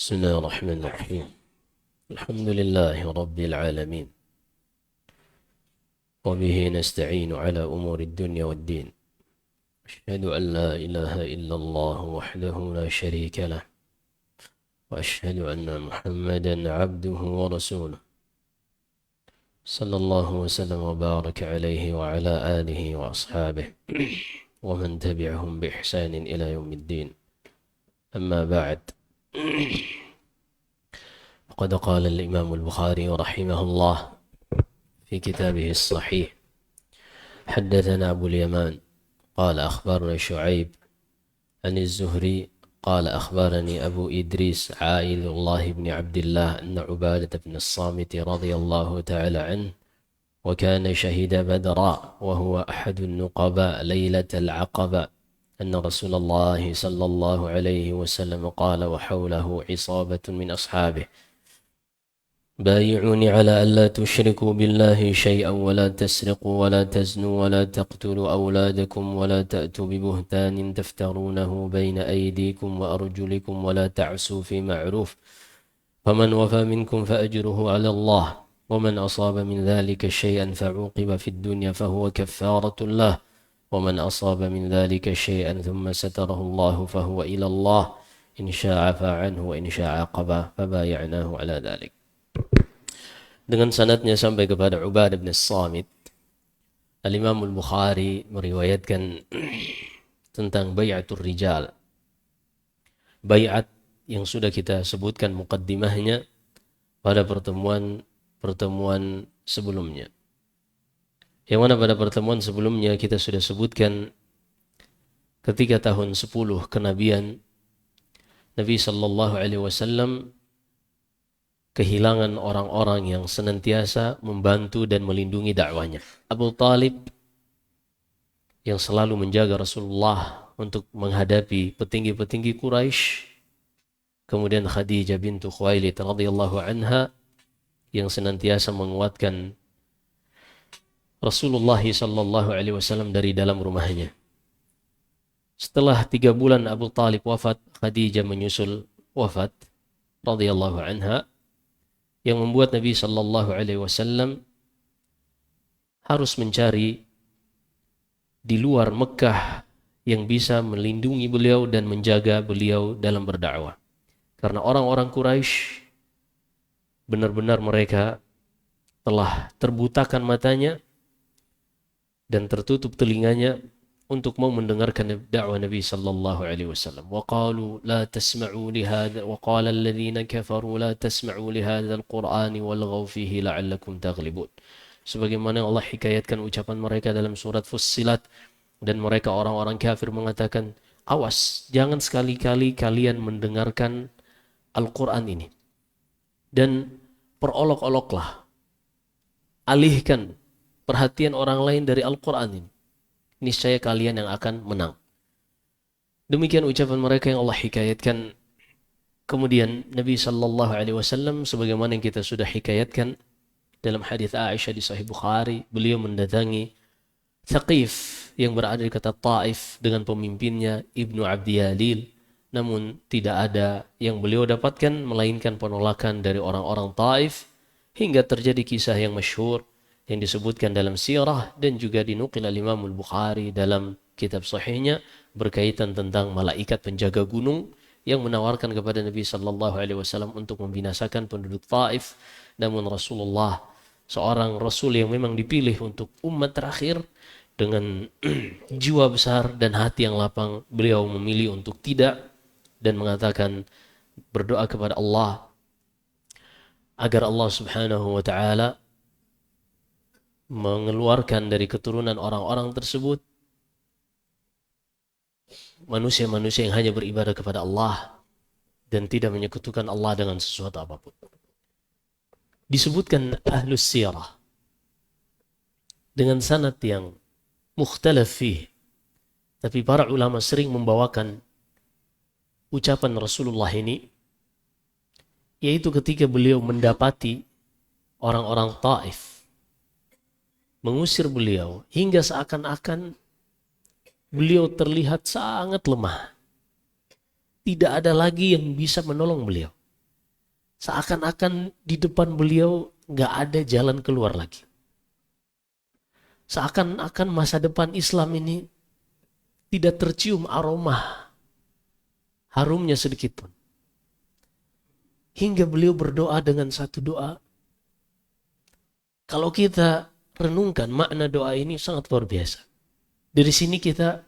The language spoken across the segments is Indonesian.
بسم الله الرحمن الرحيم. الحمد لله رب العالمين، وبه نستعين على أمور الدنيا والدين. أشهد أن لا إله إلا الله وحده لا شريك له، وأشهد أن محمدا عبده ورسوله، صلى الله وسلم وبارك عليه وعلى آله وأصحابه ومن تبعهم بإحسان إلى يوم الدين. أما بعد، وقد قال الإمام البخاري رحمه الله في كتابه الصحيح: حدثنا أبو اليمان قال أخبرنا شعيب عن الزهري قال أخبرني أبو إدريس عائذ الله بن عبد الله أن عبادة بن الصامت رضي الله تعالى عنه وكان شهد بدرا وهو أحد النقباء ليلة العقبة أن رسول الله صلى الله عليه وسلم قال وحوله عصابة من أصحابه: بايعوني على ألا تشركوا بالله شيئا ولا تسرقوا ولا تزنوا ولا تقتلوا أولادكم ولا تأتوا ببهتان تفترونه بين أيديكم وأرجلكم ولا تعسوا في معروف، فمن وفى منكم فأجره على الله، ومن أصاب من ذلك شيئا فعوقب في الدنيا فهو كفارة له، ومن أصاب من ذلك شيئا ثم ستره الله فهو إلى الله، إن شاء عفا عنه وإن شاء عاقبه، فبايعناه على ذلك. Dengan sanadnya sampai kepada Ubadah bin Samit, Al-Imam Al-Bukhari meriwayatkan tentang Bai'atul Rijal, bai'at yang sudah kita sebutkan muqaddimahnya pada pertemuan sebelumnya. Yang mana pada pertemuan sebelumnya kita sudah sebutkan ketika tahun 10 kenabian Nabi sallallahu alaihi wasallam kehilangan orang-orang yang senantiasa membantu dan melindungi dakwanya. Abu Talib yang selalu menjaga Rasulullah untuk menghadapi petinggi-petinggi Quraisy. Kemudian Khadijah bintu Khuwailid radhiyallahu anha yang senantiasa menguatkan Rasulullah sallallahu alaihi wasallam dari dalam rumahnya. Setelah 3 bulan Abu Talib wafat, Khadijah menyusul wafat radhiyallahu anha, yang membuat Nabi sallallahu alaihi wasallam harus mencari di luar Mekah yang bisa melindungi beliau dan menjaga beliau dalam berdakwah. Karena orang-orang Quraisy benar-benar mereka telah terbutakan matanya dan tertutup telinganya untuk mau mendengarkan dakwah Nabi sallallahu alaihi wasallam. Wa qalu la tasma'u li hadha wa qala alladhina kafaru la tasma'u li hadzal qur'ani walghaw fihi la'allakum taghlibun. Sebagaimana Allah hikayatkan ucapan mereka dalam surat Fussilat, dan mereka orang-orang kafir mengatakan, awas, jangan sekali-kali kalian mendengarkan Al-Qur'an ini dan perolok-oloklah, alihkan perhatian orang lain dari Al-Qur'an ini, niscaya kalian yang akan menang. Demikian ucapan mereka yang Allah hikayatkan. Kemudian Nabi sallallahu alaihi wasallam sebagaimana yang kita sudah hikayatkan dalam hadis Aisyah di Sahih Bukhari, beliau mendatangi Thaqif yang berada di kota Taif dengan pemimpinnya Ibnu Abdi Yalil, namun tidak ada yang beliau dapatkan melainkan penolakan dari orang-orang Taif, hingga terjadi kisah yang masyhur yang disebutkan dalam sirah dan juga dinukil Imam Al-Bukhari dalam kitab sahihnya berkaitan tentang malaikat penjaga gunung yang menawarkan kepada Nabi sallallahu alaihi wasallam untuk membinasakan penduduk Taif. Namun Rasulullah, seorang rasul yang memang dipilih untuk umat terakhir, dengan jiwa besar dan hati yang lapang, beliau memilih untuk tidak, dan mengatakan, berdoa kepada Allah agar Allah Subhanahu wa taala mengeluarkan dari keturunan orang-orang tersebut manusia-manusia yang hanya beribadah kepada Allah dan tidak menyekutukan Allah dengan sesuatu apapun. Disebutkan ahlus sirah dengan sanad yang mukhtalaf fih, tapi para ulama sering membawakan ucapan Rasulullah ini, yaitu ketika beliau mendapati orang-orang Taif mengusir beliau hingga seakan-akan beliau terlihat sangat lemah. Tidak ada lagi yang bisa menolong beliau. Seakan-akan di depan beliau nggak ada jalan keluar lagi. Seakan-akan masa depan Islam ini tidak tercium aroma harumnya sedikit pun. Hingga beliau berdoa dengan satu doa. Kalau kita renungkan makna doa ini sangat luar biasa. Dari sini kita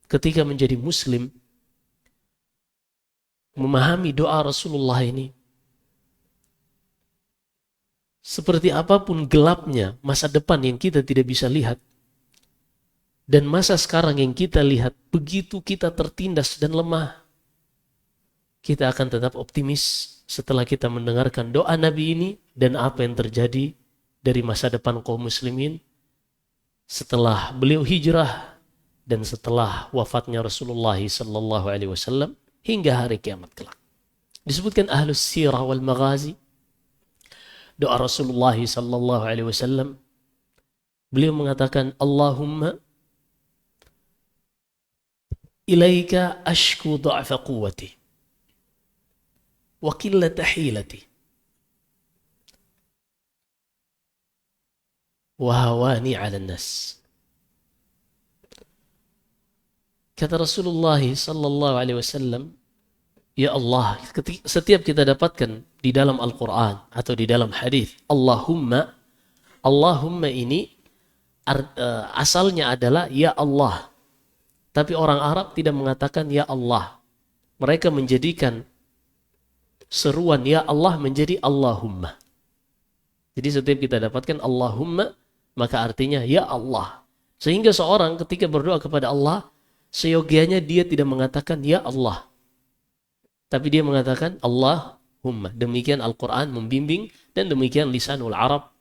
ketika menjadi muslim memahami doa Rasulullah ini, seperti apapun gelapnya masa depan yang kita tidak bisa lihat, dan masa sekarang yang kita lihat, begitu kita tertindas dan lemah, kita akan tetap optimis setelah kita mendengarkan doa Nabi ini dan apa yang terjadi dari masa depan kaum muslimin setelah beliau hijrah dan setelah wafatnya Rasulullah sallallahu alaihi wasallam hingga hari kiamat kelak. Disebutkan ahlus sirah wal maghazi, doa Rasulullah sallallahu alaihi wasallam, beliau mengatakan, Allahumma ilaika ashku dha'fa quwwati wa qillata hilati wa hawani 'ala an-nas. Kata Rasulullah sallallahu alaihi wasallam, ya Allah, setiap kita dapatkan di dalam Al-Quran atau di dalam hadis, Allahumma ini asalnya adalah ya Allah. Tapi orang Arab tidak mengatakan ya Allah. Mereka menjadikan seruan ya Allah menjadi Allahumma. Jadi setiap kita dapatkan Allahumma, maka artinya ya Allah. Sehingga seorang ketika berdoa kepada Allah, seyogianya dia tidak mengatakan ya Allah, tapi dia mengatakan Allahumma. Demikian Al-Quran membimbing dan demikian lisanul Arab.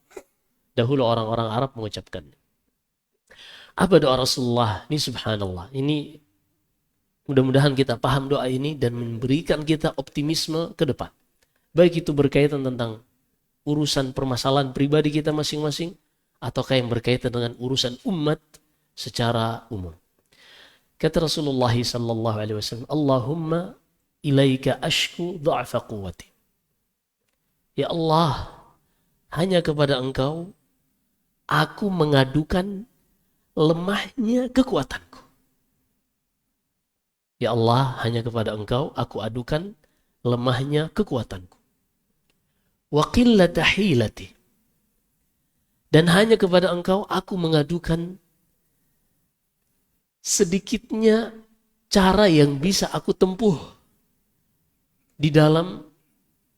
Dahulu orang-orang Arab mengucapkan. Apa doa Rasulullah? Ini subhanallah. Ini mudah-mudahan kita paham doa ini dan memberikan kita optimisme ke depan. Baik itu berkaitan tentang urusan permasalahan pribadi kita masing-masing, ataukah yang berkaitan dengan urusan umat secara umum. Kata Rasulullah sallallahu alaihi wasallam, Allahumma ilaika ashku dha'fa quwwati. Ya Allah, hanya kepada Engkau aku mengadukan lemahnya kekuatanku. Ya Allah, hanya kepada Engkau aku adukan lemahnya kekuatanku. Wa qillata hilati. Dan hanya kepada Engkau aku mengadukan sedikitnya cara yang bisa aku tempuh di dalam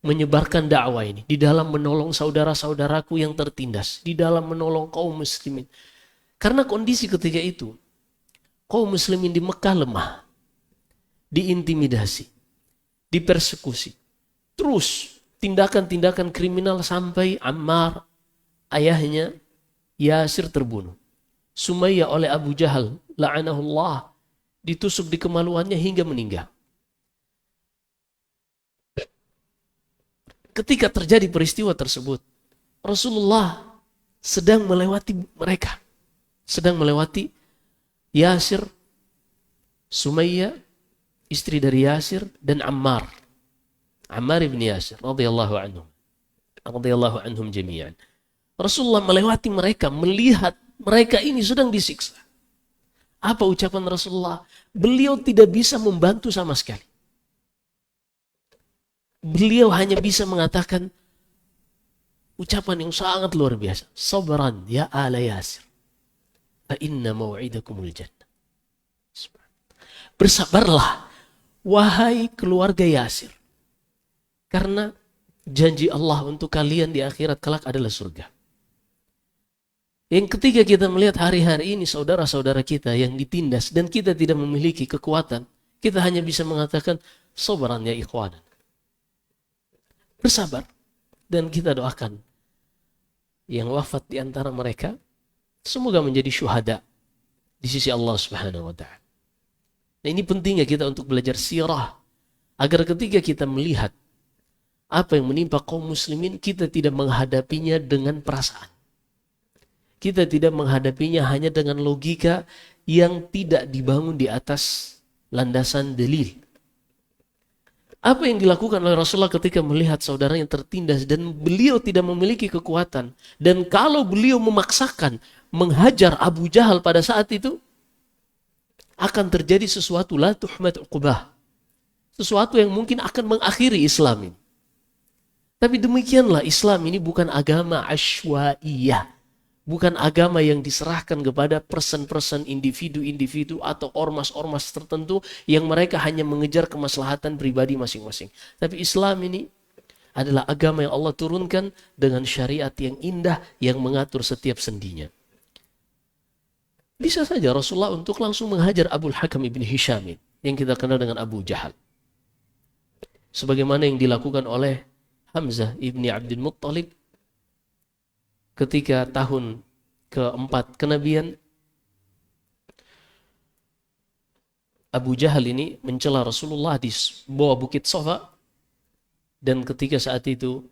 menyebarkan dakwah ini, di dalam menolong saudara-saudaraku yang tertindas, di dalam menolong kaum muslimin. Karena kondisi ketika itu, kaum muslimin di Mekah lemah, diintimidasi, dipersekusi. Terus tindakan-tindakan kriminal sampai Ammar, ayahnya Yasir terbunuh. Sumayyah oleh Abu Jahal, la'anahullah, ditusuk di kemaluannya hingga meninggal. Ketika terjadi peristiwa tersebut, Rasulullah sedang melewati mereka. Sedang melewati Yasir, Sumayyah, istri dari Yasir, dan Ammar. Ammar ibn Yasir, radhiyallahu anhum jami'an. Rasulullah melewati mereka, melihat mereka ini sedang disiksa. Apa ucapan Rasulullah? Beliau tidak bisa membantu sama sekali. Beliau hanya bisa mengatakan ucapan yang sangat luar biasa. Sabran ya ala Yasir. Fa inna maw'idakumul jannah. Bersabarlah wahai keluarga Yasir. Karena janji Allah untuk kalian di akhirat kelak adalah surga. Yang ketiga, kita melihat hari-hari ini saudara-saudara kita yang ditindas dan kita tidak memiliki kekuatan, kita hanya bisa mengatakan sabran ya ikhwanan. Bersabar. Dan kita doakan yang wafat di antara mereka semoga menjadi syuhada di sisi Allah Subhanahu wa taala. Nah, ini pentingnya kita untuk belajar sirah agar ketika kita melihat apa yang menimpa kaum muslimin, kita tidak menghadapinya dengan perasaan. Kita tidak menghadapinya hanya dengan logika yang tidak dibangun di atas landasan dalil. Apa yang dilakukan oleh Rasulullah ketika melihat saudaranya tertindas dan beliau tidak memiliki kekuatan. Dan kalau beliau memaksakan menghajar Abu Jahal pada saat itu, akan terjadi sesuatu la tuhmad uqbah. Sesuatu yang mungkin akan mengakhiri Islam ini. Tapi demikianlah, Islam ini bukan agama asywaiyah. Bukan agama yang diserahkan kepada person-person, individu-individu atau ormas-ormas tertentu yang mereka hanya mengejar kemaslahatan pribadi masing-masing. Tapi Islam ini adalah agama yang Allah turunkan dengan syariat yang indah yang mengatur setiap sendinya. Bisa saja Rasulullah untuk langsung menghajar Abul Hakam ibn Hisham yang kita kenal dengan Abu Jahal. Sebagaimana yang dilakukan oleh Hamzah ibni Abdul Muttalib ketika tahun keempat kenabian. Abu Jahal ini mencela Rasulullah di bawah bukit Safa, dan ketika saat itu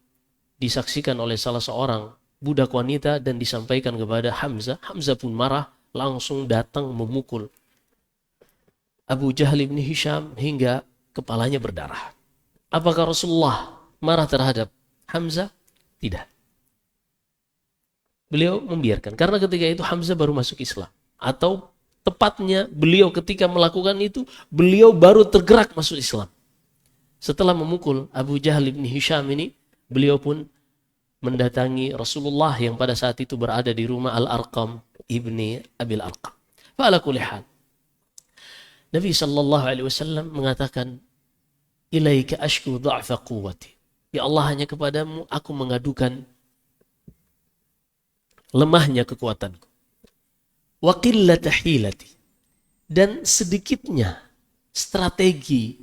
disaksikan oleh salah seorang budak wanita dan disampaikan kepada Hamzah. Hamzah pun marah, langsung datang memukul Abu Jahal bin Hisham hingga kepalanya berdarah. Apakah Rasulullah marah terhadap Hamzah? Tidak. Beliau membiarkan. Karena ketika itu Hamzah baru masuk Islam. Atau tepatnya beliau ketika melakukan itu, beliau baru tergerak masuk Islam. Setelah memukul Abu Jahal bin Hisham ini, beliau pun mendatangi Rasulullah yang pada saat itu berada di rumah Al-Arqam ibni Abil Arqam. Fa'ala kulli hal, Nabi SAW mengatakan, ilaika ashku dha'fa quwwati. Ya Allah, hanya kepadamu aku mengadukan lemahnya kekuatanku. Wa qillata hilati, dan sedikitnya strategi,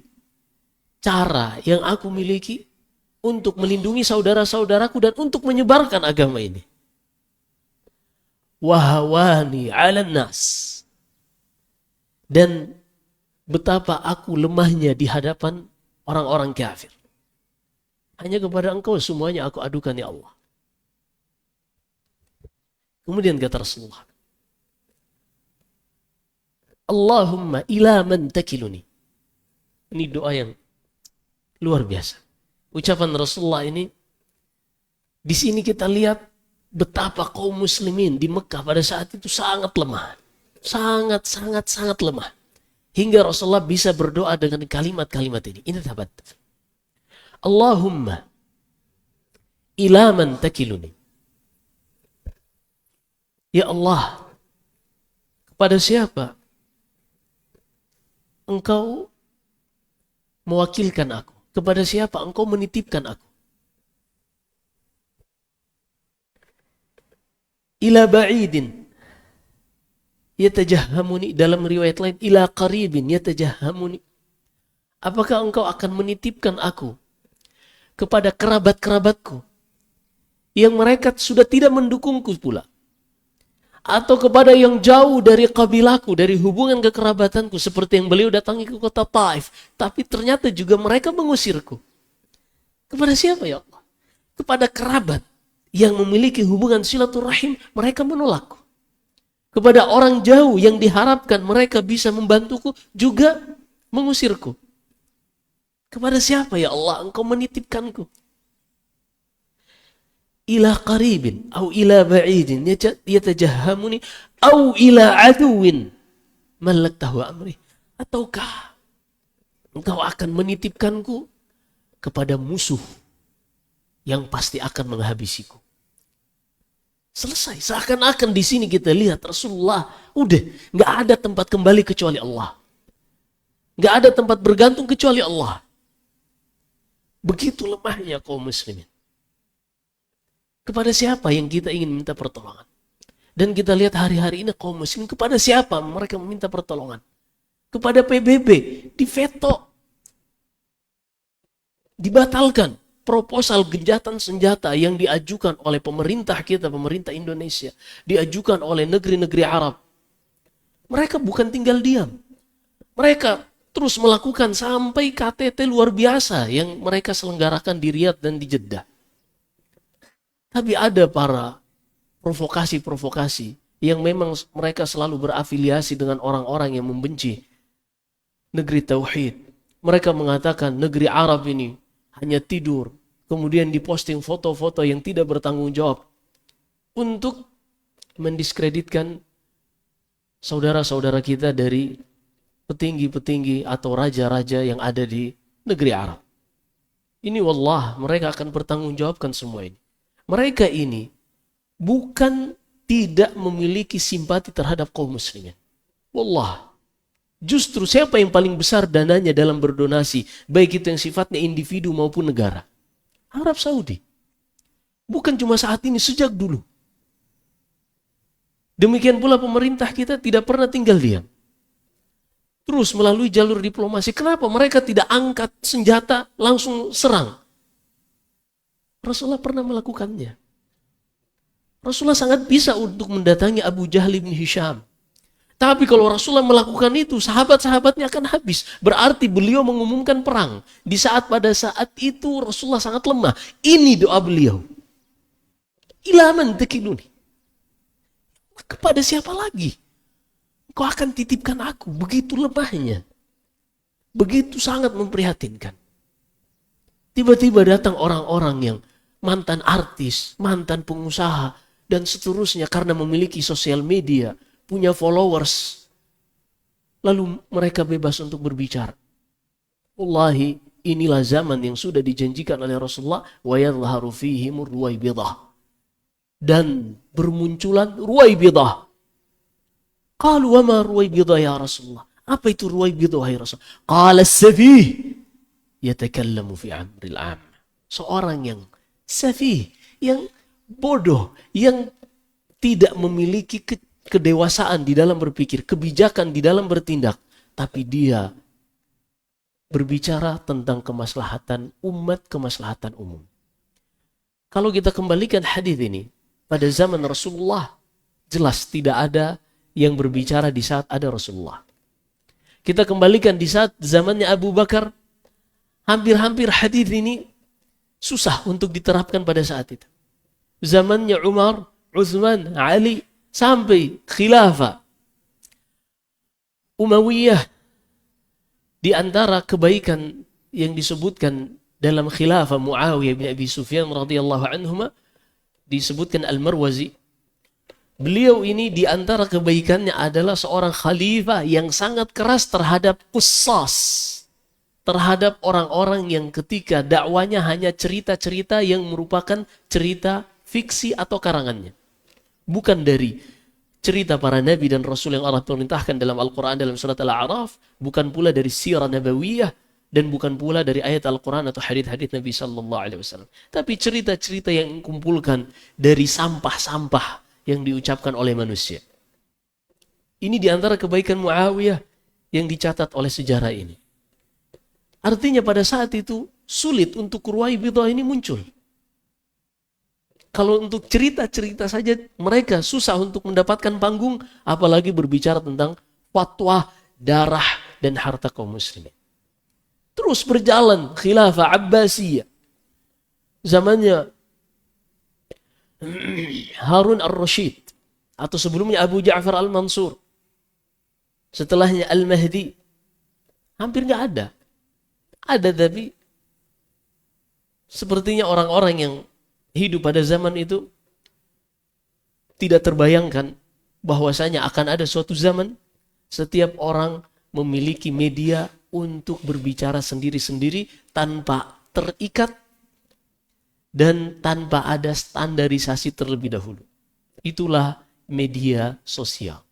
cara yang aku miliki untuk melindungi saudara-saudaraku dan untuk menyebarkan agama ini. Wahawani 'alan nas, dan betapa aku lemahnya di hadapan orang-orang kafir. Hanya kepada engkau semuanya aku adukan, ya Allah. Kemudian kata Rasulullah, Allahumma ila man takiluni. Ini doa yang luar biasa. Ucapan Rasulullah ini, di sini kita lihat betapa kaum muslimin di Mekah pada saat itu sangat lemah. Sangat lemah. Hingga Rasulullah bisa berdoa dengan kalimat-kalimat ini. Ini sahabat. Allahumma ila man takiluni. Ya Allah, kepada siapa engkau mewakilkan aku? Kepada siapa engkau menitipkan aku? Ila ba'idin yatajahhamuni, dalam riwayat lain ila qaribin yatajahhamuni. Apakah engkau akan menitipkan aku kepada kerabat-kerabatku yang mereka sudah tidak mendukungku pula, atau kepada yang jauh dari kabilahku, dari hubungan kekerabatanku, seperti yang beliau datangi ke kota Taif, tapi ternyata juga mereka mengusirku? Kepada siapa ya Allah? Kepada kerabat yang memiliki hubungan silaturahim, mereka menolakku. Kepada orang jauh yang diharapkan mereka bisa membantuku, juga mengusirku. Kepada siapa ya Allah engkau menitipkanku? Ila qaribin au ila ba'idin yatajahhamuni au ila aduwin malaktahu amri. Ataukah engkau akan menitipkanku kepada musuh yang pasti akan menghabisiku? Selesai. Seakan-akan di sini kita lihat Rasulullah udah nggak ada tempat kembali kecuali Allah. Nggak ada tempat bergantung kecuali Allah. Begitu lemahnya kaum muslimin. Kepada siapa yang kita ingin minta pertolongan? Dan kita lihat hari-hari ini kaum muslimin kepada siapa mereka meminta pertolongan? Kepada PBB, diveto, dibatalkan proposal gencatan senjata yang diajukan oleh pemerintah kita, pemerintah Indonesia, diajukan oleh negeri-negeri Arab. Mereka bukan tinggal diam. Mereka terus melakukan sampai KTT luar biasa yang mereka selenggarakan di Riyadh dan di Jeddah. Tapi ada para provokasi-provokasi yang memang mereka selalu berafiliasi dengan orang-orang yang membenci negeri tauhid, Mereka mengatakan negeri Arab ini hanya tidur. Kemudian diposting foto-foto yang tidak bertanggung jawab. Untuk mendiskreditkan saudara-saudara kita dari petinggi-petinggi atau raja-raja yang ada di negeri Arab. Ini wallah, mereka akan bertanggung jawabkan semua ini. Mereka ini bukan tidak memiliki simpati terhadap kaum muslimin. Wallah, justru siapa yang paling besar dananya dalam berdonasi, baik itu yang sifatnya individu maupun negara? Arab Saudi. Bukan cuma saat ini, sejak dulu. Demikian pula pemerintah kita tidak pernah tinggal diam. Terus melalui jalur diplomasi, kenapa mereka tidak angkat senjata langsung serang? Rasulullah pernah melakukannya. Rasulullah sangat bisa untuk mendatangi Abu Jahal bin Hisham. Tapi kalau Rasulullah melakukan itu, sahabat-sahabatnya akan habis. Berarti beliau mengumumkan perang. Pada saat itu Rasulullah sangat lemah. Ini doa beliau. Ila man takiluni. Kepada siapa lagi? Kau akan titipkan aku. Begitu lemahnya. Begitu sangat memprihatinkan. Tiba-tiba datang orang-orang yang mantan artis, mantan pengusaha, dan seterusnya karena memiliki sosial media, punya followers. Lalu mereka bebas untuk berbicara. Wallahi, inilah zaman yang sudah dijanjikan oleh Rasulullah. Wa yadhharu fihimur ruwaibidah. Dan bermunculan ruwaibidah. Qalu wa ma ruwaibidah ya Rasulullah? Apa itu ruwaibidah ya Rasulullah? Qala as-safih yatakallamu fi amril am. Seorang yang safih, yang bodoh, yang tidak memiliki kedewasaan di dalam berpikir, kebijakan di dalam bertindak, tapi dia berbicara tentang kemaslahatan umat, kemaslahatan umum. Kalau kita kembalikan hadis ini, pada zaman Rasulullah, jelas tidak ada yang berbicara di saat ada Rasulullah. Kita kembalikan di saat zamannya Abu Bakar, hampir-hampir hadis ini susah untuk diterapkan pada saat itu. Zamannya Umar, Utsman, Ali, sampai khilafah Umayyah. Di antara kebaikan yang disebutkan dalam khilafah Muawiyah bin Abi Sufyan radhiyallahu anhuma, disebutkan Al-Marwazi. Beliau ini di antara kebaikannya adalah seorang khalifah yang sangat keras terhadap qissas, terhadap orang-orang yang ketika dakwanya hanya cerita-cerita yang merupakan cerita fiksi atau karangannya. Bukan dari cerita para nabi dan rasul yang Allah perintahkan dalam Al-Quran dalam surat Al-A'raf. Bukan pula dari sirah nabawiyah. Dan bukan pula dari ayat Al-Quran atau hadits-hadits Nabi SAW. Tapi cerita-cerita yang dikumpulkan dari sampah-sampah yang diucapkan oleh manusia. Ini di antara kebaikan Muawiyah yang dicatat oleh sejarah ini. Artinya pada saat itu sulit untuk ruwaibidah ini muncul. Kalau untuk cerita-cerita saja mereka susah untuk mendapatkan panggung, apalagi berbicara tentang fatwa, darah, dan harta kaum muslimin. Terus berjalan khilafah Abbasiyah. Zamannya Harun al-Rashid. Atau sebelumnya Abu Ja'far al-Mansur. Setelahnya Al-Mahdi. Hampir nggak ada. Ada tapi sepertinya orang-orang yang hidup pada zaman itu tidak terbayangkan bahwasanya akan ada suatu zaman setiap orang memiliki media untuk berbicara sendiri-sendiri tanpa terikat dan tanpa ada standarisasi terlebih dahulu. Itulah media sosial.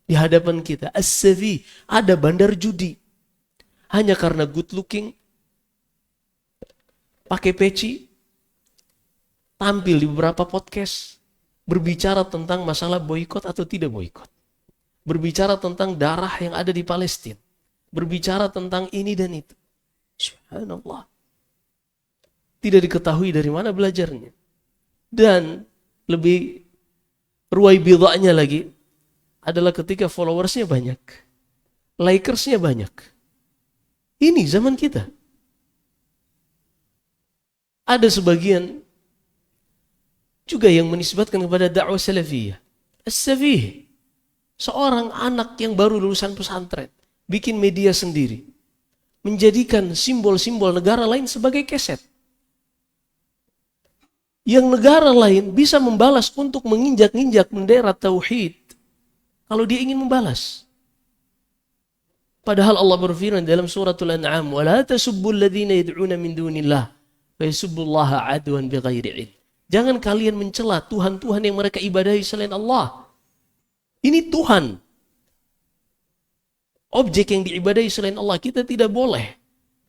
Di hadapan kita, as-safi, ada bandar judi. Hanya karena good looking, pakai peci, tampil di beberapa podcast, berbicara tentang masalah boikot atau tidak boikot. Berbicara tentang darah yang ada di Palestina. Berbicara tentang ini dan itu. Subhanallah. Tidak diketahui dari mana belajarnya. Dan lebih ruwaibidahnya lagi adalah ketika followersnya banyak. Likersnya banyak. Ini zaman kita. Ada sebagian juga yang menisbatkan kepada dakwah salafiyah. As-safih. Seorang anak yang baru lulusan pesantren. Bikin media sendiri. menjadikan simbol-simbol negara lain sebagai keset. Yang negara lain bisa membalas untuk menginjak-injak bendera tauhid kalau dia ingin membalas. Padahal Allah berfirman dalam suratul An'am, "Wa la tasubbul ladzina yad'una min dunillah fa yasubbullaha 'adwan bighairi 'ilm." Jangan kalian mencela tuhan-tuhan yang mereka ibadahi selain Allah. Ini Tuhan. Objek yang diibadahi selain Allah, kita tidak boleh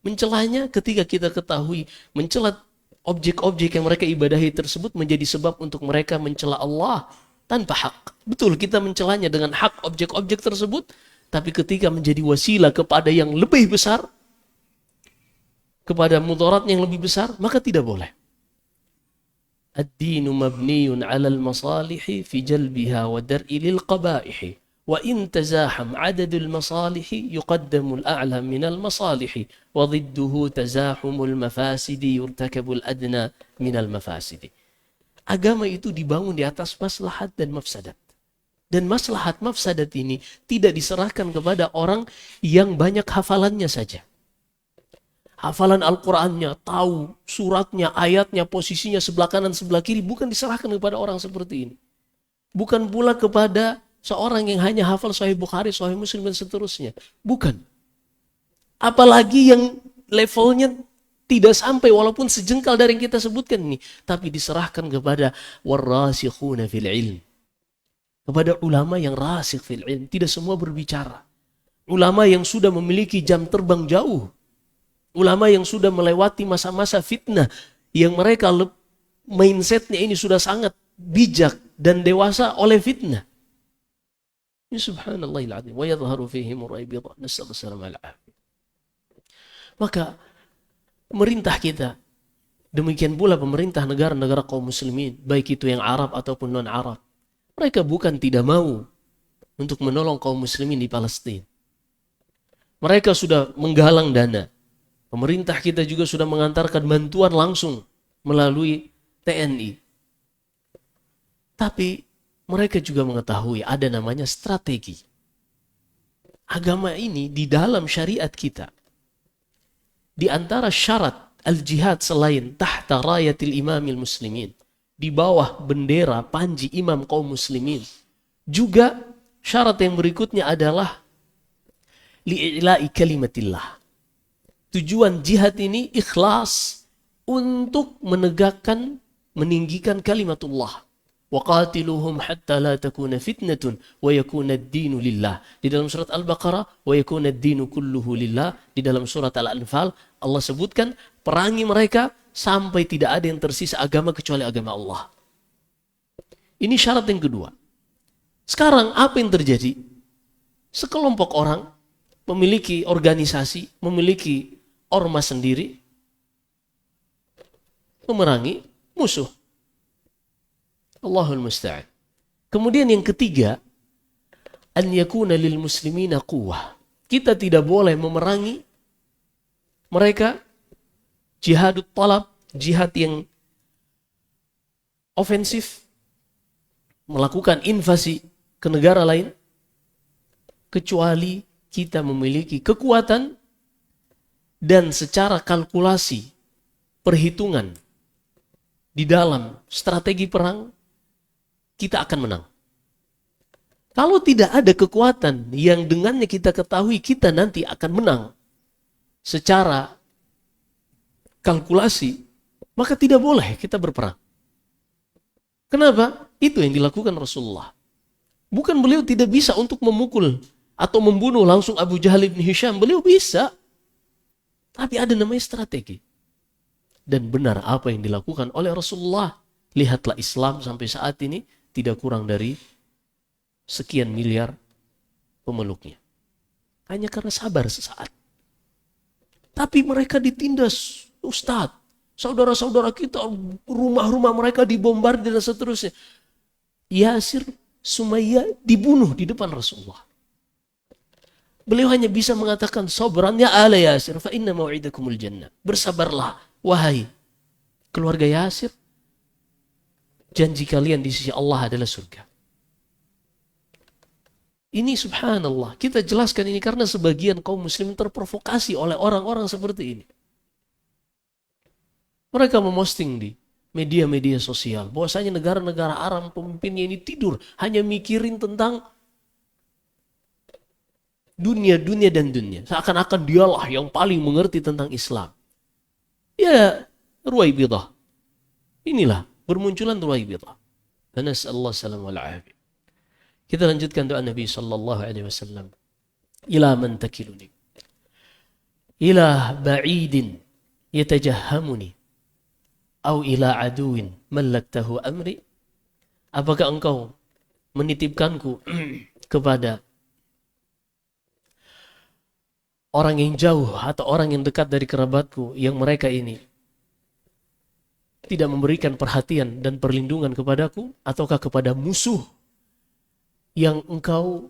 mencelanya ketika kita ketahui mencela objek-objek yang mereka ibadahi tersebut menjadi sebab untuk mereka mencela Allah tanpa hak. Betul, kita mencelanya dengan hak objek-objek tersebut, tapi ketika menjadi wasilah kepada yang lebih besar, kepada mudarat yang lebih besar, maka tidak boleh. Ad-dinu mabniyun 'alal masalihi fi jalbiha wa dar'i lil qaba'ihi. Wa in tazaham 'adadul masalihi yuqaddamul a'la minal masalihi wa dhidduhu tazahumul mafasidi yurtakabul adna minal mafasidi. Agama itu dibangun di atas maslahat dan mafsadat. Dan maslahat mafsadat ini tidak diserahkan kepada orang yang banyak hafalannya saja. Hafalan Al-Qur'annya, tahu suratnya, ayatnya, posisinya sebelah kanan, sebelah kiri, bukan diserahkan kepada orang seperti ini. Bukan pula kepada seorang yang hanya hafal Sahih Bukhari, Sahih Muslim dan seterusnya. Bukan. Apalagi yang levelnya tidak sampai walaupun sejengkal dari yang kita sebutkan ini, tapi diserahkan kepada warasikhuna fil ilm. Kepada ulama yang rasikh fil ilm, tidak semua berbicara. Ulama yang sudah memiliki jam terbang jauh. Ulama yang sudah melewati masa-masa fitnah, yang mereka mindsetnya ini sudah sangat bijak dan dewasa oleh fitnah. Ya subhanallahil azim wa yadhharu fihim raibidha nasallallahu alaihi wasallam. Maka pemerintah kita, demikian pula pemerintah negara-negara kaum muslimin, baik itu yang Arab ataupun non-Arab, mereka bukan tidak mau untuk menolong kaum muslimin di Palestina. Mereka sudah menggalang dana. Pemerintah kita juga sudah mengantarkan bantuan langsung melalui TNI. Tapi mereka juga mengetahui ada namanya strategi. Agama ini di dalam syariat kita, di antara syarat al-jihad selain tahta rayatil imamil muslimin, di bawah bendera panji imam kaum muslimin, juga syarat yang berikutnya adalah li'ila'i kalimatillah. Tujuan jihad ini ikhlas untuk menegakkan, meninggikan kalimatullah. وَقَاتِلُهُمْ حَتَّى لَا تَكُونَ فِتْنَةٌ وَيَكُونَ الدِّينُ لِلَّهِ. Di dalam surat Al-Baqarah, وَيَكُونَ الدِّينُ كُلُّهُ لِلَّهِ. Di dalam surat Al-Anfal, Allah sebutkan, perangi mereka sampai tidak ada yang tersisa agama kecuali agama Allah. Ini syarat yang kedua. Sekarang apa yang terjadi? Sekelompok orang memiliki organisasi, memiliki ormas sendiri, memerangi musuh. Allahul musta'an. Kemudian yang ketiga, an yakuna lil muslimina quwwah. Kita tidak boleh memerangi mereka jihadut talab, jihad yang ofensif, melakukan invasi ke negara lain, kecuali kita memiliki kekuatan dan secara kalkulasi, perhitungan di dalam strategi perang, kita akan menang. Kalau tidak ada kekuatan yang dengannya kita ketahui kita nanti akan menang secara kalkulasi, maka tidak boleh kita berperang. Kenapa? Itu yang dilakukan Rasulullah. Bukan beliau tidak bisa untuk memukul atau membunuh langsung Abu Jahal bin Hisham. Beliau bisa. Tapi ada namanya strategi. Dan benar apa yang dilakukan oleh Rasulullah. Lihatlah Islam sampai saat ini tidak kurang dari sekian miliar pemeluknya. Hanya karena sabar sesaat. Tapi mereka ditindas, Ustadz. Saudara-saudara kita, rumah-rumah mereka dibombardir dan seterusnya. Yasir, Sumayyah dibunuh di depan Rasulullah. Beliau hanya bisa mengatakan, sabran ya ala Yasir, fa inna mau'idakumul jannah. Bersabarlah, wahai keluarga Yasir. Janji kalian di sisi Allah adalah surga. Ini subhanallah, kita jelaskan ini karena sebagian kaum muslim terprovokasi oleh orang-orang seperti ini. Mereka memosting di media-media sosial bahwasanya negara-negara Arab pemimpinnya ini tidur, hanya mikirin tentang dunia dan dunia. Seakan-akan dialah yang paling mengerti tentang Islam. Ya, ruwaibidah. Inilah bermunculan ruwaibidah. Nasallahu salam wal afiyah. Kita lanjutkan doa Nabi sallallahu alaihi wasallam. Ila man takiluni. Ila ba'idin yatajahhamuni. Au ila aduin mallaktahu amri. Apakah engkau menitipkanku kepada orang yang jauh atau orang yang dekat dari kerabatku yang mereka ini tidak memberikan perhatian dan perlindungan kepadaku, ataukah kepada musuh yang engkau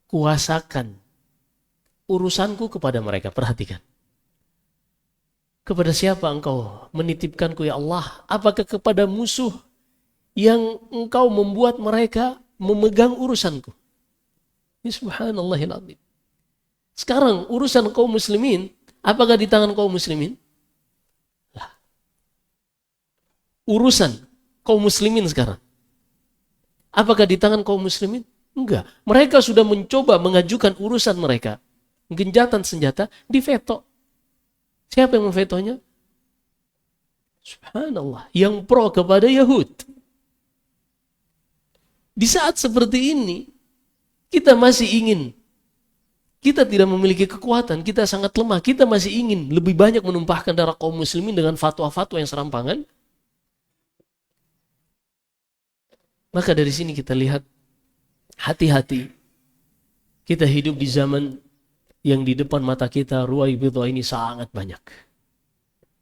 kuasakan urusanku kepada mereka? Perhatikan. Kepada siapa engkau menitipkanku ya Allah? Apakah kepada musuh yang engkau membuat mereka memegang urusanku? Ini subhanallahil azim. Sekarang urusan kaum muslimin, apakah di tangan kaum muslimin? Lah. Urusan kaum muslimin sekarang, apakah di tangan kaum muslimin? Enggak. Mereka sudah mencoba mengajukan urusan mereka. Genjatan senjata diveto. Siapa yang memvetonya? Subhanallah. Yang pro kepada Yahud. Di saat seperti ini, kita masih ingin. Kita tidak memiliki kekuatan. Kita sangat lemah. Kita masih ingin lebih banyak menumpahkan darah kaum muslimin dengan fatwa-fatwa yang serampangan. Maka dari sini kita lihat, hati-hati. Kita hidup di zaman yang di depan mata kita ruwaibidah ini sangat banyak.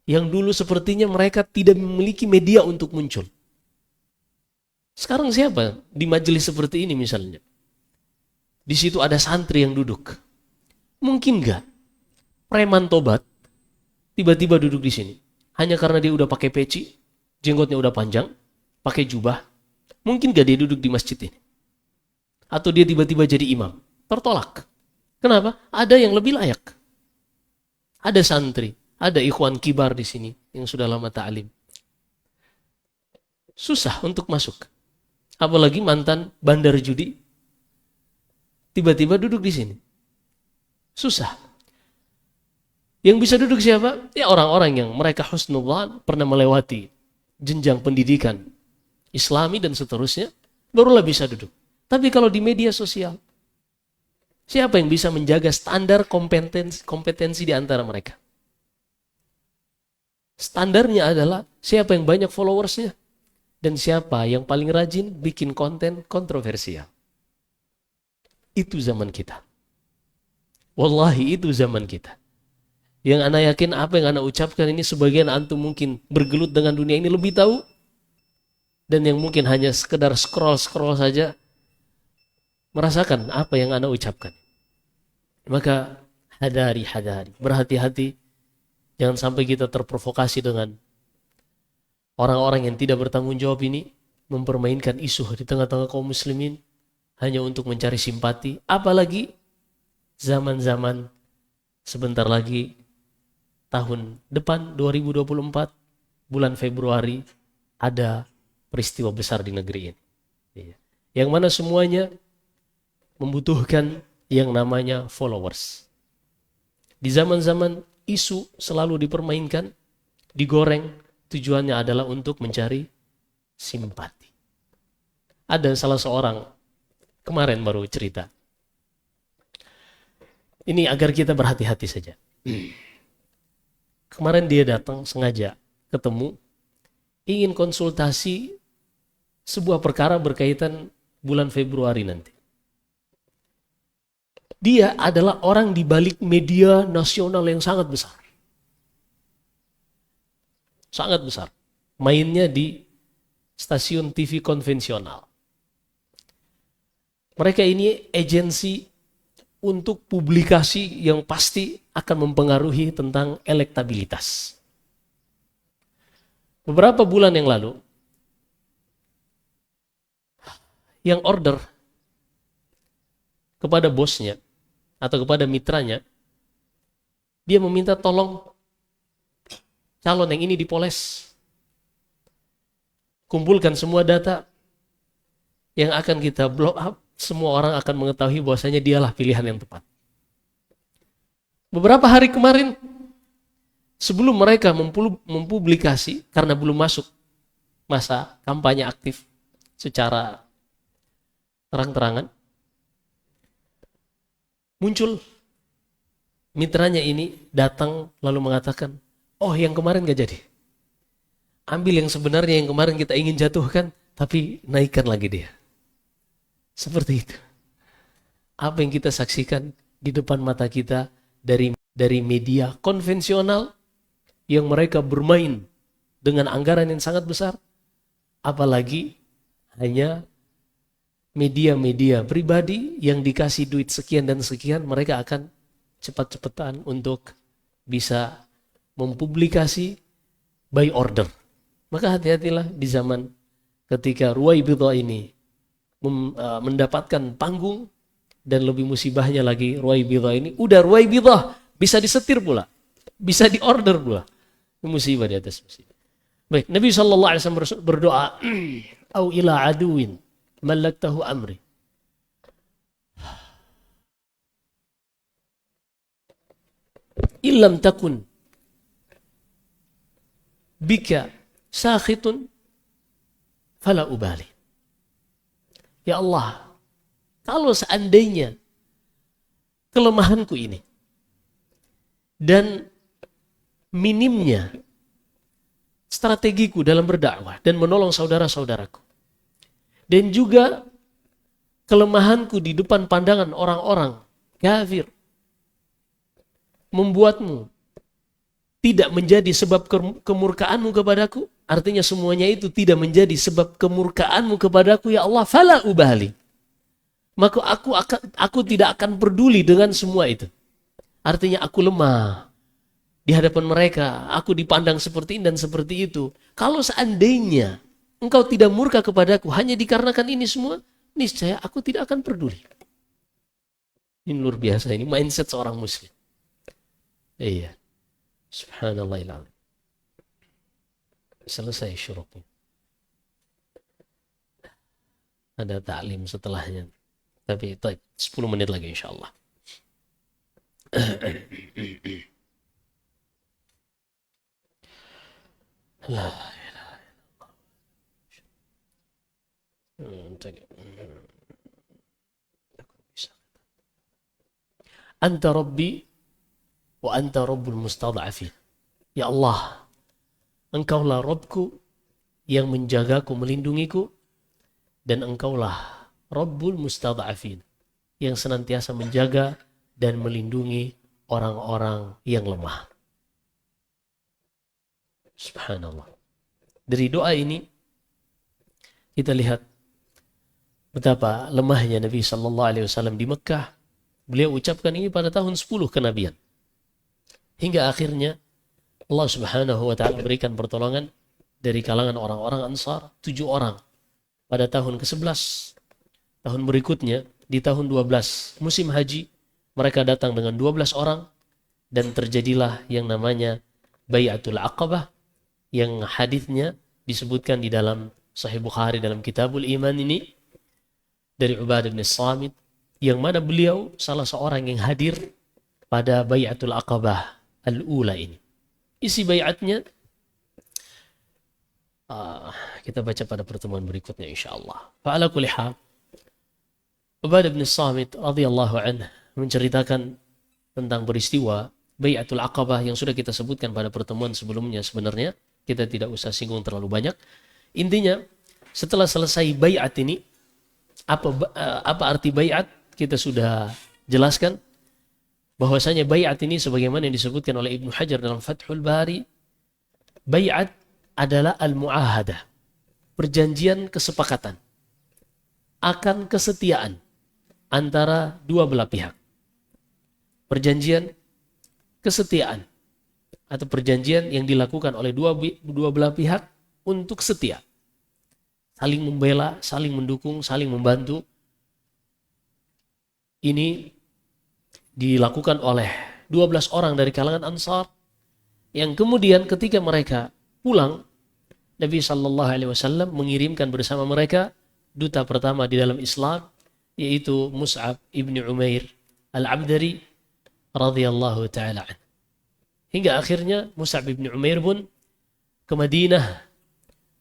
Yang dulu sepertinya mereka tidak memiliki media untuk muncul. Sekarang siapa di majelis seperti ini misalnya? Di situ ada santri yang duduk. Mungkin enggak preman tobat tiba-tiba duduk di sini hanya karena dia udah pakai peci, jenggotnya udah panjang, pakai jubah. Mungkin enggak dia duduk di masjid ini? Atau dia tiba-tiba jadi imam? Tertolak. Kenapa? Ada yang lebih layak. Ada santri, ada ikhwan kibar di sini yang sudah lama ta'lim. Susah untuk masuk. Apalagi mantan bandar judi tiba-tiba duduk di sini. Susah. Yang bisa duduk siapa? Ya orang-orang yang mereka husnudzan, pernah melewati jenjang pendidikan Islami dan seterusnya, barulah bisa duduk. Tapi kalau di media sosial, siapa yang bisa menjaga standar kompetensi di antara mereka? Standarnya adalah siapa yang banyak followersnya dan siapa yang paling rajin bikin konten kontroversial. Itu zaman kita. Wallahi itu zaman kita. Yang ana yakin apa yang ana ucapkan ini sebagian antum mungkin bergelut dengan dunia ini lebih tahu. Dan yang mungkin hanya sekedar scroll saja merasakan apa yang ana ucapkan. Maka hadari, berhati-hati. Jangan sampai kita terprovokasi dengan orang-orang yang tidak bertanggung jawab ini mempermainkan isu di tengah-tengah kaum muslimin hanya untuk mencari simpati. Apalagi zaman-zaman sebentar lagi tahun depan 2024 bulan Februari ada peristiwa besar di negeri ini. Yang mana semuanya membutuhkan yang namanya followers. Di zaman-zaman isu selalu dipermainkan, digoreng, tujuannya adalah untuk mencari simpati. Ada salah seorang kemarin baru cerita. Ini agar kita berhati-hati saja. Kemarin dia datang sengaja ketemu, ingin konsultasi sebuah perkara berkaitan bulan Februari nanti. Dia adalah orang di balik media nasional yang sangat besar. Sangat besar. Mainnya di stasiun TV konvensional. Mereka ini agensi untuk publikasi yang pasti akan mempengaruhi tentang elektabilitas. Beberapa bulan yang lalu, yang order kepada bosnya atau kepada mitranya, dia meminta tolong calon yang ini dipoles. Kumpulkan semua data yang akan kita blow up, semua orang akan mengetahui bahwasanya dialah pilihan yang tepat. Beberapa hari kemarin, sebelum mereka mempublikasi, karena belum masuk masa kampanye aktif secara terang-terangan, muncul mitranya ini datang lalu mengatakan, oh yang kemarin gak jadi. Ambil yang sebenarnya yang kemarin kita ingin jatuhkan, tapi naikkan lagi dia. Seperti itu. Apa yang kita saksikan di depan mata kita dari media konvensional yang mereka bermain dengan anggaran yang sangat besar, apalagi hanya media-media pribadi yang dikasih duit sekian dan sekian, mereka akan cepat-cepatan untuk bisa mempublikasi by order. Maka hati-hatilah di zaman ketika Ruwaibidah ini mendapatkan panggung, dan lebih musibahnya lagi Ruwaibidah ini udah Ruwaibidah bisa disetir pula, bisa diorder pula. Musibah di atas musibah. Baik, Nabi SAW berdoa, au ila aduwin malaktahu amri. Illam takun bika sakhitun fala ubali. Ya Allah, kalau seandainya kelemahanku ini dan minimnya strategiku dalam berdakwah dan menolong saudara-saudaraku, dan juga kelemahanku di depan pandangan orang-orang kafir, membuatmu tidak menjadi sebab kemurkaanmu kepadaku, artinya semuanya itu tidak menjadi sebab kemurkaanmu kepadaku, ya Allah, fala ubali. Maka aku tidak akan peduli dengan semua itu. Artinya aku lemah di hadapan mereka, aku dipandang seperti ini dan seperti itu. Kalau seandainya engkau tidak murka kepadaku hanya dikarenakan ini semua, niscaya aku tidak akan peduli. Ini luar biasa, ini mindset seorang muslim. Iya. Subhanallahiladzim. Selesai syuruknya. Ada ta'lim setelahnya. Tapi 10 menit lagi insyaAllah. La ilaha illallah. Anta Rabbi wa anta Rabbul mustad'afin. Ya Allah, Engkaulah Rabbku yang menjagaku, melindungiku, dan Engkaulah Rabbul mustad'afin yang senantiasa menjaga dan melindungi orang-orang yang lemah. Subhanallah. Dari doa ini kita lihat betapa lemahnya Nabi SAW di Mekah. Beliau ucapkan ini pada tahun 10 kenabian. Hingga akhirnya Allah Subhanahu wa ta'ala berikan pertolongan dari kalangan orang-orang Ansar, 7 orang. Pada tahun ke-11, tahun berikutnya, di tahun 12 musim haji, mereka datang dengan 12 orang dan terjadilah yang namanya Bai'atul Aqabah, yang hadisnya disebutkan di dalam Sahih Bukhari dalam Kitabul Iman ini dari Ubadah bin Samit, yang mana beliau salah seorang yang hadir pada Bai'atul Aqabah al-ula ini. Isi bai'atnya kita baca pada pertemuan berikutnya insyaallah. Fa'ala kulli hal, Ubadah bin Samit radhiyallahu anhu menceritakan tentang peristiwa Bai'atul Aqabah yang sudah kita sebutkan pada pertemuan sebelumnya. Sebenarnya kita tidak usah singgung terlalu banyak. Intinya, setelah selesai bai'at ini, apa arti bai'at? Kita sudah jelaskan bahwasanya bai'at ini sebagaimana yang disebutkan oleh Ibnu Hajar dalam Fathul Bari, bai'at adalah al-mu'ahadah, perjanjian kesepakatan akan kesetiaan antara dua belah pihak. Perjanjian kesetiaan atau perjanjian yang dilakukan oleh dua belah pihak untuk setia, saling membela, saling mendukung, saling membantu ini dilakukan oleh 12 orang dari kalangan Ansar, yang kemudian ketika mereka pulang, Nabi SAW mengirimkan bersama mereka duta pertama di dalam Islam, yaitu Mus'ab ibn Umair al-Abdari radhiyallahu ta'ala anhu. Hingga akhirnya Mus'ab ibn Umair pun ke Madinah,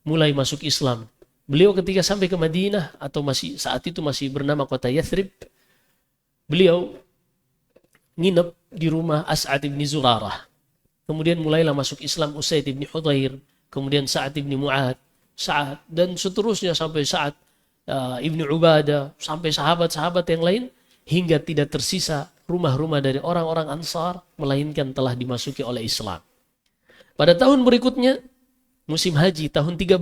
mulai masuk Islam. Beliau ketika sampai ke Madinah, atau saat itu masih bernama kota Yathrib, beliau nginep di rumah As'ad ibn Zurarah. Kemudian mulailah masuk Islam Usaid ibn Hudhair, kemudian Sa'ad ibn Mu'ad, Sa'ad, dan seterusnya sampai Sa'ad ibn Ubadah, sampai sahabat-sahabat yang lain, hingga tidak tersisa rumah-rumah dari orang-orang Ansar, melainkan telah dimasuki oleh Islam. Pada tahun berikutnya, musim haji tahun 13,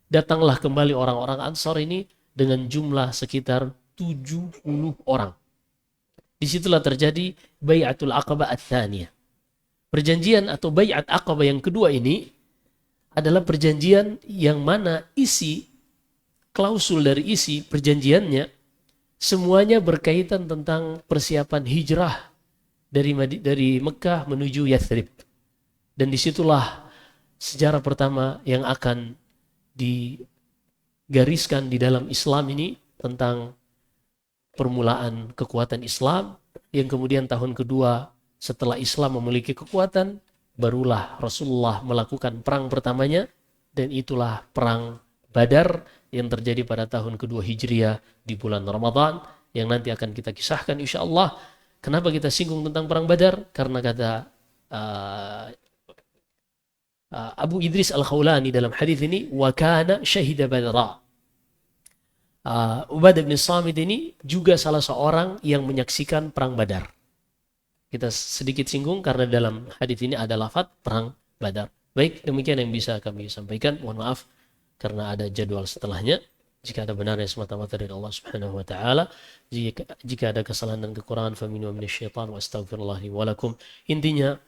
datanglah kembali orang-orang Ansar ini dengan jumlah sekitar 70 orang. Disitulah terjadi Bai'atul Aqabah Ats-Tsaniyah. Perjanjian atau Bai'at Aqabah yang kedua ini adalah perjanjian yang mana klausul dari isi perjanjiannya semuanya berkaitan tentang persiapan hijrah dari Mekah menuju Yathrib. Dan disitulah sejarah pertama yang akan digariskan di dalam Islam ini tentang permulaan kekuatan Islam, yang kemudian tahun kedua setelah Islam memiliki kekuatan, barulah Rasulullah melakukan perang pertamanya, dan itulah perang Badar yang terjadi pada tahun kedua Hijriah di bulan Ramadan, yang nanti akan kita kisahkan insyaallah. Kenapa kita singgung tentang perang Badar? Karena kata Abu Idris Al-Khawlani dalam hadis ini, wa kana syahida Badra. Ubadah bin Samit ini juga salah seorang yang menyaksikan perang Badar. Kita sedikit singgung karena dalam hadis ini ada lafaz perang Badar. Baik, demikian yang bisa kami sampaikan. Mohon maaf karena ada jadwal setelahnya. Jika ada benarnya semata-mata dari Allah Subhanahu wa taala, jika ada kesalahan dan kekurangan faminhu minasyaitan wa astaghfirullah li wa lakum. Intinya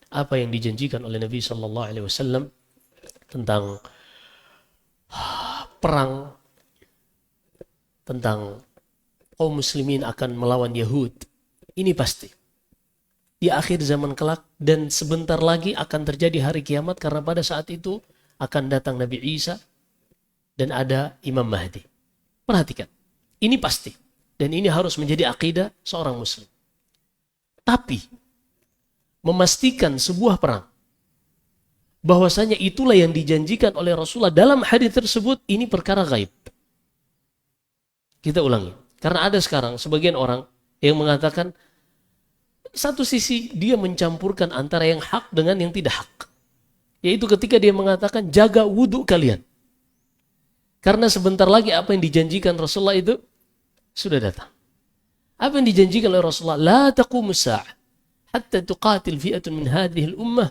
apa yang dijanjikan oleh Nabi sallallahu alaihi wasallam tentang perang, tentang kaum muslimin akan melawan Yahud, ini pasti di akhir zaman kelak, dan sebentar lagi akan terjadi hari kiamat, karena pada saat itu akan datang Nabi Isa dan ada Imam Mahdi. Perhatikan, ini pasti, dan ini harus menjadi akidah seorang muslim. Tapi memastikan sebuah perang bahwasanya itulah yang dijanjikan oleh Rasulullah dalam hadis tersebut, ini perkara gaib. Kita ulangi, karena ada sekarang sebagian orang yang mengatakan satu sisi dia mencampurkan antara yang hak dengan yang tidak hak, yaitu ketika dia mengatakan jaga wudhu kalian, karena sebentar lagi apa yang dijanjikan Rasulullah itu sudah datang. Apa yang dijanjikan oleh Rasulullah? La taqumus sa'ah hatta tuqatil fi'atun min hadhihi al-ummah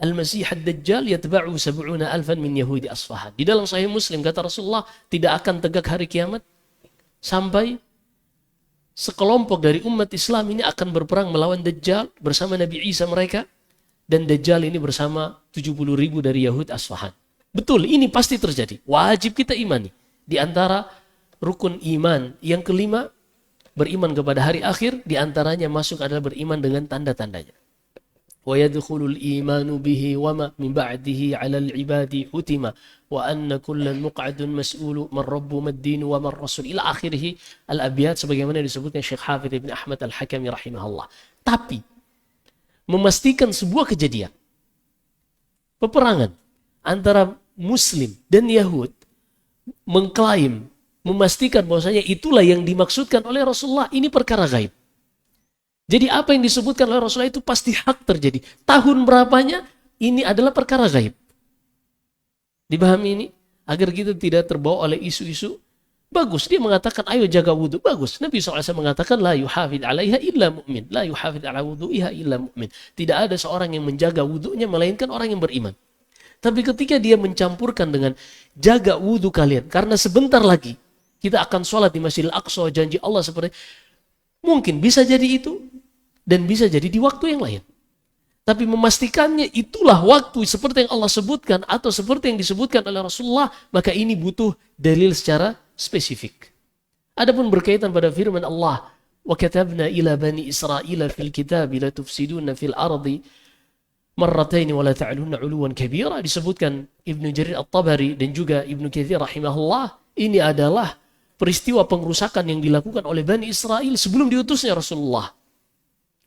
al-masih ad-dajjal yatba'u 70,000 min yahudi Asfahan. Di dalam Sahih Muslim kata Rasulullah, tidak akan tegak hari kiamat sampai sekelompok dari umat Islam ini akan berperang melawan Dajjal bersama Nabi Isa mereka, dan Dajjal ini bersama 70,000 dari Yahud Asfahan. Betul, ini pasti terjadi. Wajib kita imani. Di antara rukun iman yang kelima, beriman kepada hari akhir, di antaranya masuk adalah beriman dengan tanda-tandanya. Wa yadkhulul imanu bihi wa ma min ba'dihi 'alal 'ibadi hutima wa anna kullan muq'adun mas'ulu man rabbu mad-din wa man rasul ila akhirih al-abyat, sebagaimana disebutkan Syekh Hafidz Ibn Ahmad Al-Hakami rahimahullah. Tapi memastikan sebuah kejadian peperangan antara Muslim dan Yahud, mengklaim, memastikan bahwasanya itulah yang dimaksudkan oleh Rasulullah, ini perkara gaib. Jadi apa yang disebutkan oleh Rasulullah itu pasti hak terjadi. Tahun berapanya, ini adalah perkara gaib. Dipahami ini? Agar kita tidak terbawa oleh isu-isu. Bagus, dia mengatakan ayo jaga wudhu. Bagus, Nabi SAW mengatakan la yuhafid alaiha illa mu'min. La yuhafid ala wudhu'iha illa mu'min. Tidak ada seorang yang menjaga wudhunya melainkan orang yang beriman. Tapi ketika dia mencampurkan dengan jaga wudhu kalian, karena sebentar lagi kita akan sholat di Masjidil Aqsa, janji Allah seperti, mungkin bisa jadi itu, dan bisa jadi di waktu yang lain. Tapi memastikannya itulah waktu seperti yang Allah sebutkan, atau seperti yang disebutkan oleh Rasulullah, maka ini butuh dalil secara spesifik. Adapun berkaitan pada firman Allah, wa katabna ila bani Israila fil kitab la tufsiduna fil ardi marrataini wa la ta'lunna 'uluwan kabira, disebutkan Ibnu Jarir At-Tabari dan juga Ibnu Katsir rahimahullah, ini adalah peristiwa pengrusakan yang dilakukan oleh Bani Israel sebelum diutusnya Rasulullah.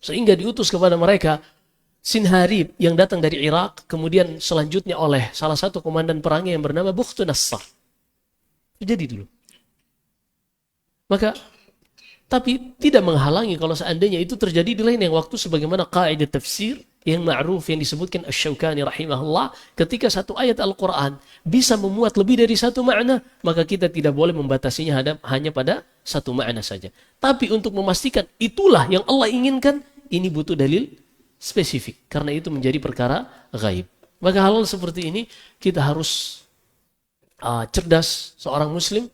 Sehingga diutus kepada mereka Sinharib yang datang dari Irak, kemudian selanjutnya oleh salah satu komandan perangnya yang bernama Bukhtun Nassar. Jadi dulu. Maka tapi tidak menghalangi kalau seandainya itu terjadi di lain yang waktu, sebagaimana kaidah tafsir yang ma'ruf yang disebutkan Asy-Syaukani rahimahullah, ketika satu ayat Al-Quran bisa memuat lebih dari satu makna, maka kita tidak boleh membatasinya hanya pada satu makna saja. Tapi untuk memastikan itulah yang Allah inginkan, ini butuh dalil spesifik, karena itu menjadi perkara gaib. Maka hal seperti ini kita harus cerdas, seorang muslim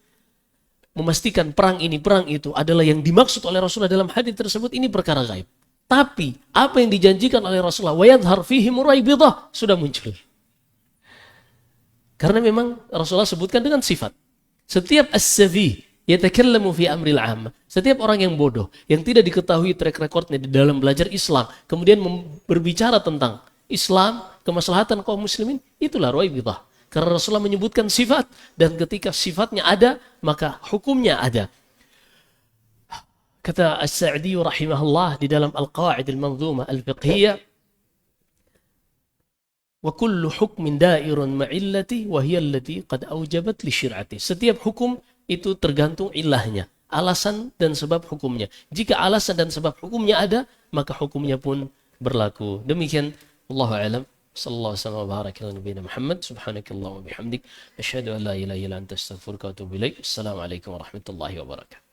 memastikan perang ini, perang itu adalah yang dimaksud oleh Rasulullah dalam hadis tersebut, ini perkara gaib. Tapi apa yang dijanjikan oleh Rasulullah, wa yadhhar fihi muraibidah, sudah muncul. Karena memang Rasulullah sebutkan dengan sifat. Setiap as-safi yatakallamu fi amril 'am. Setiap orang yang bodoh, yang tidak diketahui track recordnya di dalam belajar Islam, kemudian berbicara tentang Islam, kemaslahatan kaum muslimin, itulah raibidah. Karena Rasulullah menyebutkan sifat, dan ketika sifatnya ada, maka hukumnya ada. Kata As-Sa'di rahimahullah di dalam Al-Qa'id Al-Manzumah Al-Fiqhiyah, wa kullu hukmin da'irun ma'illati wa hiya allati qad aujabat li syir'ati. Setiap hukum itu tergantung ilahnya, alasan dan sebab hukumnya. Jika alasan dan sebab hukumnya ada, maka hukumnya pun berlaku. Demikian, wallahu a'lam. Sallallahu alaihi wasallam wa baraka ala nabiyina Muhammad. Subhanakallahumma wa bihamdik, asyhadu an la ilaha illa anta astaghfiruka wa atubu ilaik. Assalamualaikum warahmatullahi wabarakatuh.